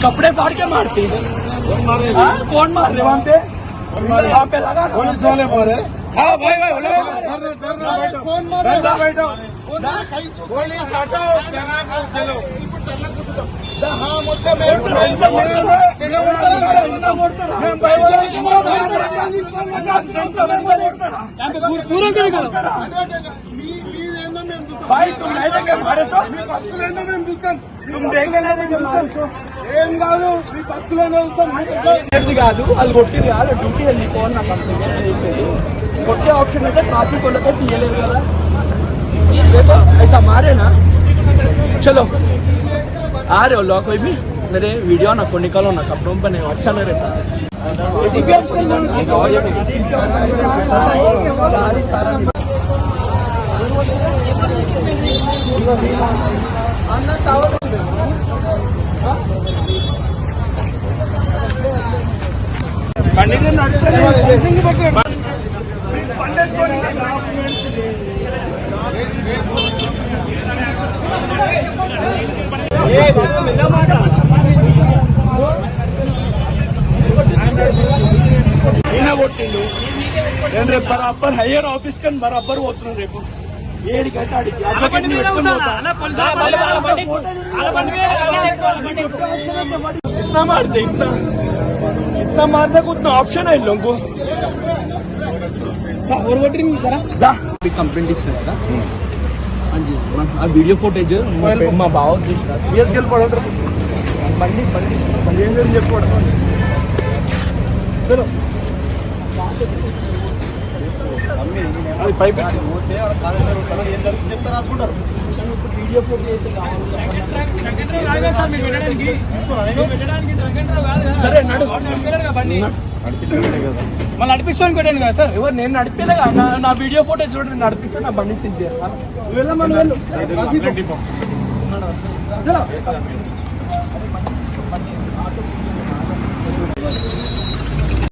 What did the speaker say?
कपड़े फाड़ के मारते कौन मार रहे वहाँ पे लगा पुलिस वाले मारे। हाँ भाई भाई बैठो पुलिस हटाओ चलो भाई तुम नहीं देंगे हमारे सो तुम देंगे नहीं देंगे हमारे सो ఏం కాదు మీ పక్కలోనే కాదు అది కొట్టింది కాదు డ్యూటీ వెళ్ళిపోవాలి నాకు కొట్టే ఆప్షన్ అయితే ట్రాఫిక్ వాళ్ళతో తీయలేదు కదా देखो ऐसा मारे ना चलो आ रहे हो लोग कोई भी मेरे वीडियो ना को निकालो ना कपड़ों पर नहीं अच्छा नहीं रहता కొట్టిండు నేను రేపు బరాబర్ హయ్యర్ ఆఫీస్ కని బరాబర్ పోతున్నాను రేపు 7 గంటలకి इतना मारते इतना मारने को उतना ऑप्शन है इन लोगों को कंप्लेंट ఇచ్చిన కదా ఆ వీడియో ఫుటేజ్ మా బావ తీసుకెళ్ళి బండి బండి బండి ఏం జరిగింది చెప్పుకోవడం అది పైప్ పోతే ఏం జరుగుతుంది చెప్తే రాసుకుంటారు వీడియో ఫుటేజ్ సరే మళ్ళీ నడిపిస్తాను కొట్టాను కదా సార్ ఎవరు నేను నడిపేలే కదా నా వీడియో ఫోటో చూడండి నడిపిస్తే నా బండి సీజ్ చేస్తాను